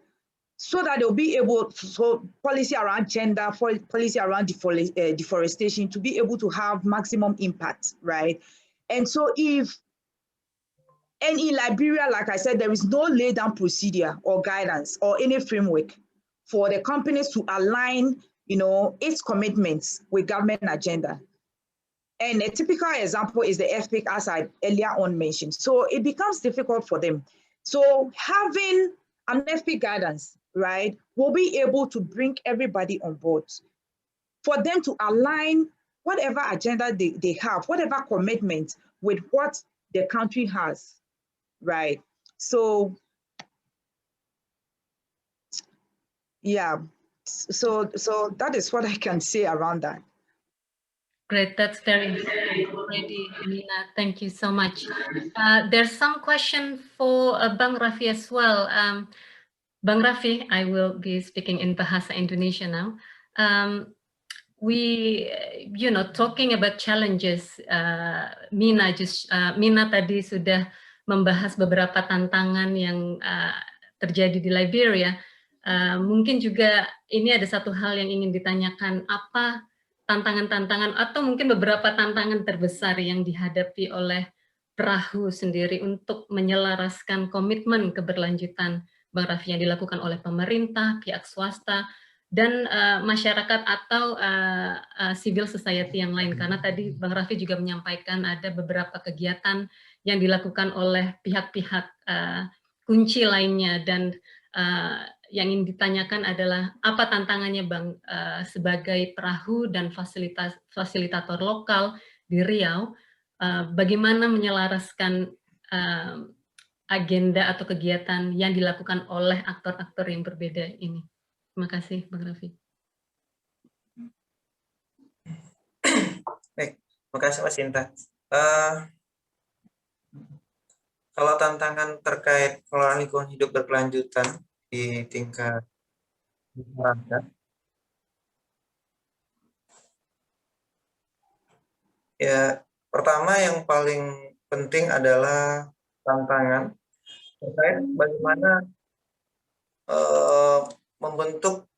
So that they'll be able, so policy around gender, policy around deforestation, to be able to have maximum impact, right? And so in Liberia, like I said, there is no laid down procedure or guidance or any framework for the companies to align, its commitments with government agenda. And a typical example is the FPIC, as I earlier on mentioned. So it becomes difficult for them. So having an FPIC guidance, right, will be able to bring everybody on board for them to align whatever agenda they have, whatever commitment with what the country has, right? So, yeah, so that is what I can say around that. Great, that's very important already, Amina. Thank you so much. There's some question for Bang Raffi as well. Bang Raffi, I will be speaking in Bahasa Indonesia now. We, talking about challenges, Mina tadi sudah membahas beberapa tantangan yang terjadi di Liberia. Mungkin juga ini ada satu hal yang ingin ditanyakan, apa tantangan-tantangan atau mungkin beberapa tantangan terbesar yang dihadapi oleh perahu sendiri untuk menyelaraskan komitmen keberlanjutan Bang Raffi yang dilakukan oleh pemerintah, pihak swasta, dan masyarakat atau civil society yang lain. Karena tadi Bang Raffi juga menyampaikan ada beberapa kegiatan yang dilakukan oleh pihak-pihak kunci lainnya, dan yang ingin ditanyakan adalah apa tantangannya Bang sebagai perahu dan fasilitator lokal di Riau, bagaimana menyelaraskan agenda atau kegiatan yang dilakukan oleh aktor-aktor yang berbeda ini. Terima kasih Bang Raffi. Baik, terima kasih Mas Sinta. Kalau tantangan terkait pengelolaan lingkungan hidup berkelanjutan di tingkat masyarakat, ya pertama yang paling penting adalah tantangan terkait bagaimana membentuk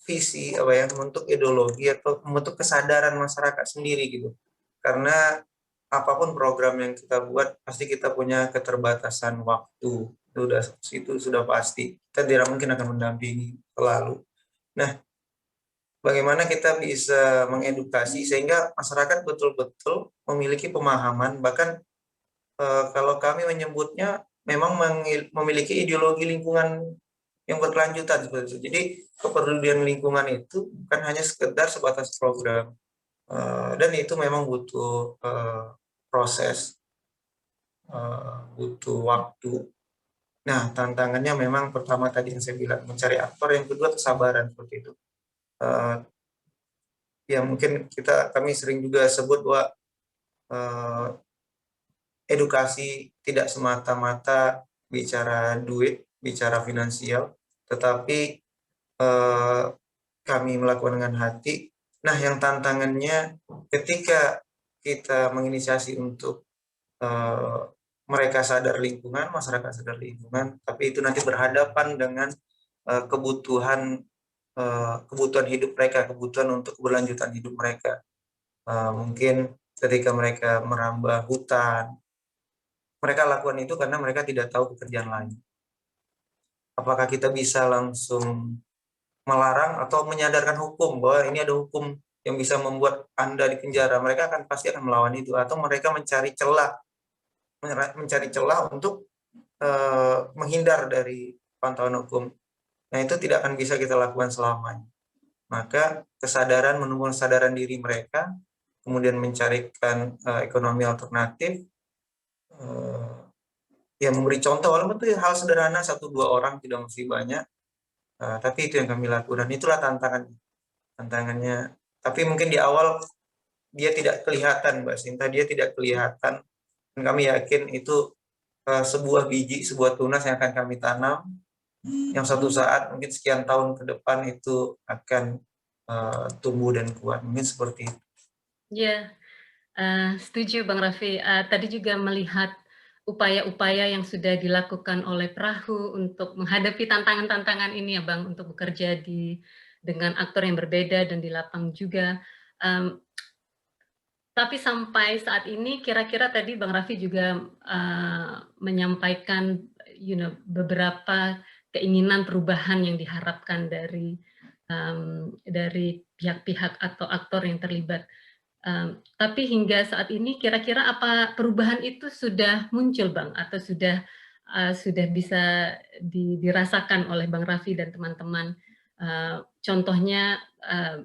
visi, membentuk ideologi atau membentuk kesadaran masyarakat sendiri gitu. Karena apapun program yang kita buat pasti kita punya keterbatasan waktu. Itu sudah pasti. Kita tidak mungkin akan mendampingi selalu. Nah, bagaimana kita bisa mengedukasi sehingga masyarakat betul-betul memiliki pemahaman, bahkan kalau kami menyebutnya memang memiliki ideologi lingkungan yang berkelanjutan seperti itu. Jadi kepedulian lingkungan itu bukan hanya sekedar sebatas program, Dan itu memang butuh proses, butuh waktu. Nah, tantangannya memang pertama tadi yang saya bilang, mencari aktor, yang kedua kesabaran seperti itu. Ya mungkin kami sering juga sebut bahwa edukasi tidak semata-mata bicara duit, bicara finansial, tetapi kami melakukan dengan hati. Nah, yang tantangannya ketika kita menginisiasi untuk mereka sadar lingkungan, masyarakat sadar lingkungan, tapi itu nanti berhadapan dengan kebutuhan hidup mereka, kebutuhan untuk keberlanjutan hidup mereka. Mungkin ketika mereka merambah hutan, mereka lakukan itu karena mereka tidak tahu pekerjaan lain. Apakah kita bisa langsung melarang atau menyadarkan hukum bahwa ini ada hukum yang bisa membuat Anda dipenjara? Mereka pasti akan melawan itu, atau mereka mencari celah untuk menghindar dari pantauan hukum. Nah, itu tidak akan bisa kita lakukan selamanya. Maka menumbuhkan kesadaran diri mereka, kemudian mencarikan ekonomi alternatif, ya memberi contoh, walaupun itu hal sederhana, 1-2 orang, tidak mesti banyak, tapi itu yang kami lakukan. Dan itulah tantangannya. Tapi mungkin di awal dia tidak kelihatan, Mbak Sinta, dia tidak kelihatan. Dan kami yakin itu sebuah biji, sebuah tunas yang akan kami tanam, yang suatu saat mungkin sekian tahun ke depan itu akan tumbuh dan kuat. Mungkin seperti itu. Ya, setuju Bang Raffi. Tadi juga melihat upaya-upaya yang sudah dilakukan oleh Perahu untuk menghadapi tantangan-tantangan ini ya Bang, untuk bekerja dengan aktor yang berbeda dan di lapang juga. Tapi sampai saat ini kira-kira tadi Bang Raffi juga menyampaikan beberapa keinginan perubahan yang diharapkan dari pihak-pihak atau aktor yang terlibat. Tapi hingga saat ini kira-kira apa perubahan itu sudah muncul Bang, atau sudah bisa dirasakan oleh Bang Raffi dan teman-teman? Contohnya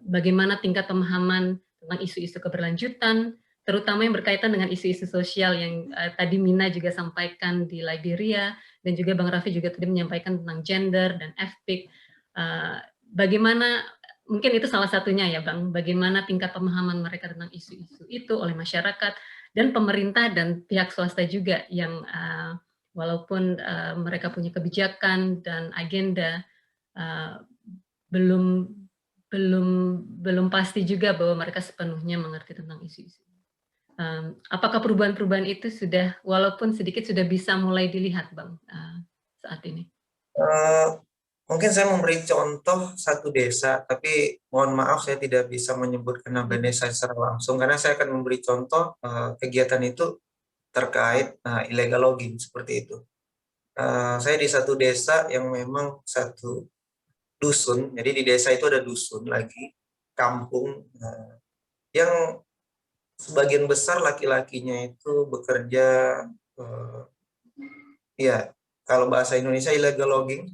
bagaimana tingkat pemahaman tentang isu-isu keberlanjutan, terutama yang berkaitan dengan isu-isu sosial yang tadi Mina juga sampaikan di Liberia, dan juga Bang Raffi juga tadi menyampaikan tentang gender dan FPIC. Bagaimana, mungkin itu salah satunya ya Bang, bagaimana tingkat pemahaman mereka tentang isu-isu itu oleh masyarakat dan pemerintah dan pihak swasta juga yang walaupun mereka punya kebijakan dan agenda, belum pasti juga bahwa mereka sepenuhnya mengerti tentang isu-isu. Apakah perubahan-perubahan itu sudah, walaupun sedikit, sudah bisa mulai dilihat Bang saat ini? Mungkin saya memberi contoh satu desa, tapi mohon maaf saya tidak bisa menyebutkan nama desa secara langsung, karena saya akan memberi contoh kegiatan itu terkait illegal logging, seperti itu. Saya di satu desa yang memang satu dusun, jadi di desa itu ada dusun lagi, kampung, yang sebagian besar laki-lakinya itu bekerja, ya kalau bahasa Indonesia illegal logging,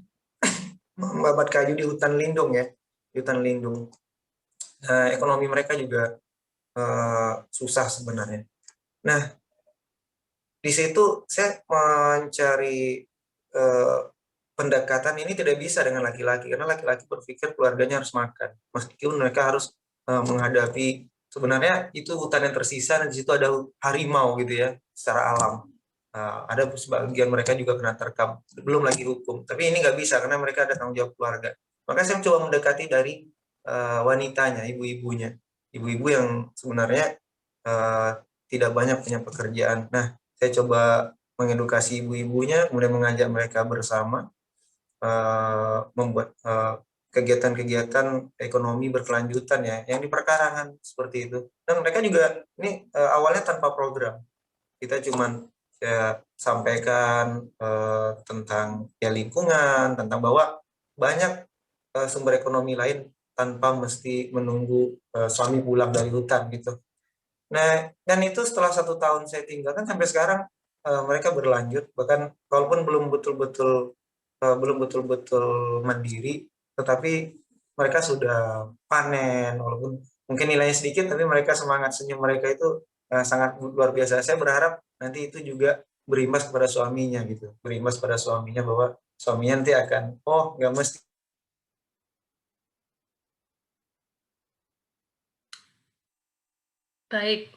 membabat kayu di hutan lindung ya, di hutan lindung. Nah, ekonomi mereka juga susah sebenarnya. Nah, di situ saya mencari pendekatan ini tidak bisa dengan laki-laki, karena laki-laki berpikir keluarganya harus makan, meskipun mereka harus menghadapi, sebenarnya itu hutan yang tersisa dan di situ ada harimau gitu ya, secara alam. Ada sebagian mereka juga kena terkam, belum lagi hukum. Tapi ini nggak bisa karena mereka ada tanggung jawab keluarga. Maka saya mencoba mendekati dari wanitanya, ibu-ibunya, ibu-ibu yang sebenarnya tidak banyak punya pekerjaan. Nah, saya coba mengedukasi ibu-ibunya, kemudian mengajak mereka bersama membuat kegiatan-kegiatan ekonomi berkelanjutan ya, yang di perkarangan seperti itu. Dan mereka juga ini awalnya tanpa program. Kita cuman saya sampaikan tentang ya lingkungan, tentang bahwa banyak sumber ekonomi lain tanpa mesti menunggu suami pulang dari hutan gitu. Nah, dan itu setelah 1 tahun saya tinggalkan sampai sekarang mereka berlanjut, bahkan walaupun belum betul-betul mandiri, tetapi mereka sudah panen, walaupun mungkin nilainya sedikit, tapi mereka semangat senyum mereka itu sangat luar biasa. Saya berharap nanti itu juga berimbas kepada suaminya gitu, berimbas pada suaminya bahwa suaminya nanti akan, oh nggak mesti. Baik.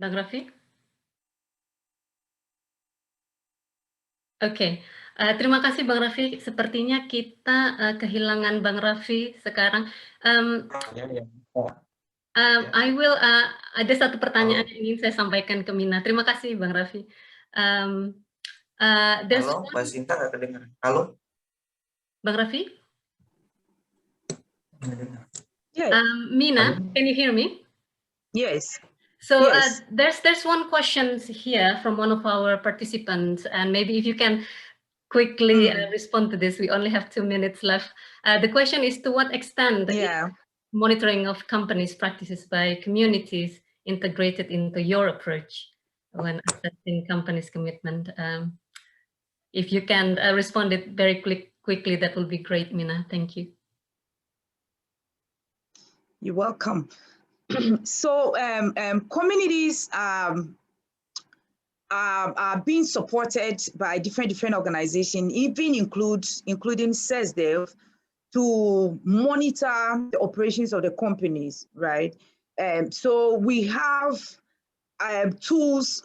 Bang Raffi? Oke, terima kasih Bang Raffi. Sepertinya kita kehilangan Bang Raffi sekarang. I will, ada satu pertanyaan yang ingin saya sampaikan ke Mina. Terima kasih Bang Raffi. Halo, Mbak Sinta nggak kedengar. Halo? Bang Raffi? Yeah. Mina, can you hear me? Yes. So Yes. there's one question here from one of our participants, and maybe if you can quickly respond to this. We only have 2 minutes left. The question is, to what extent monitoring of companies' practices by communities integrated into your approach when assessing companies' commitment? If you can respond it very quickly, that will be great, Mina. Thank you. You're welcome. So communities are being supported by different organizations, even including CESDEV, to monitor the operations of the companies, right? So we have tools,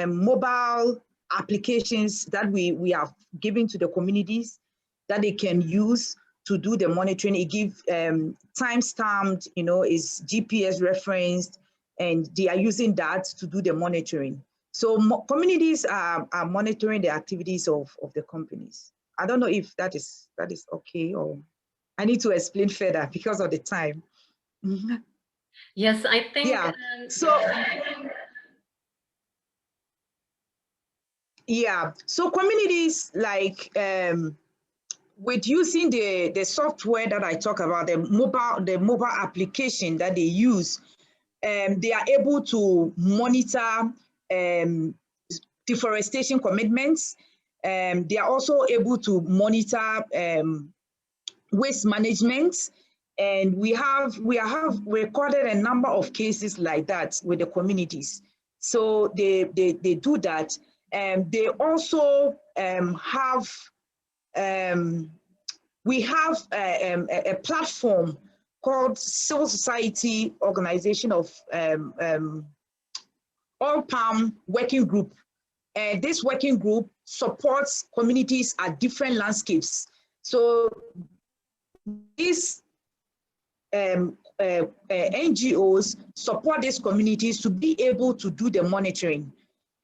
mobile applications that we are giving to the communities that they can use to do the monitoring. It gives time-stamped, is GPS referenced, and they are using that to do the monitoring. So communities are monitoring the activities of the companies. I don't know if that is okay, or I need to explain further because of the time. Yes, I think. Yeah. So communities, like with using the software that I talk about, the mobile application that they use, they are able to monitor deforestation commitments. They are also able to monitor waste management, and we have recorded a number of cases like that with the communities. So they do that, and they also have we have a platform called Civil Society Organization of Oil Palm Working Group. And this working group supports communities at different landscapes. So these NGOs support these communities to be able to do the monitoring.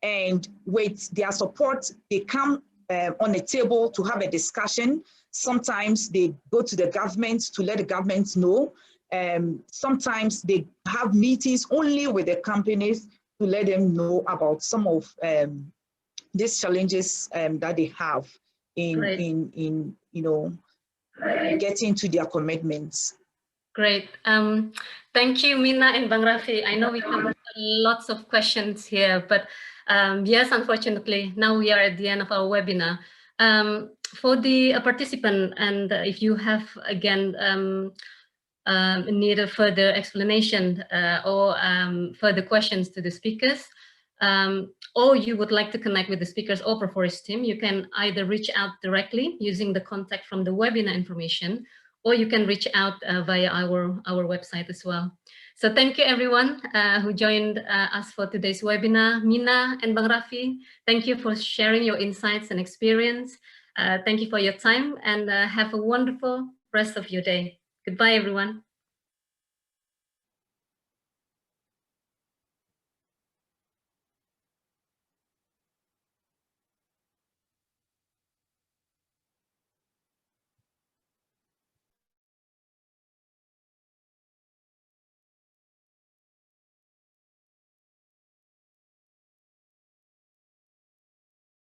And with their support, they come on a table to have a discussion. Sometimes they go to the government to let the government know. Sometimes they have meetings only with the companies to let them know about some of these challenges that they have in getting to their commitments. Great. Thank you, Mina and Bang Raffi. I know we covered lots of questions here, but yes, unfortunately, now we are at the end of our webinar. For the participant, and if you have, again, need a further explanation or further questions to the speakers, or you would like to connect with the speakers or Proporis team, you can either reach out directly using the contact from the webinar information, or you can reach out via our website as well. So thank you everyone who joined us for today's webinar. Mina and Bang Raffi, thank you for sharing your insights and experience. Thank you for your time, and have a wonderful rest of your day. Goodbye, everyone.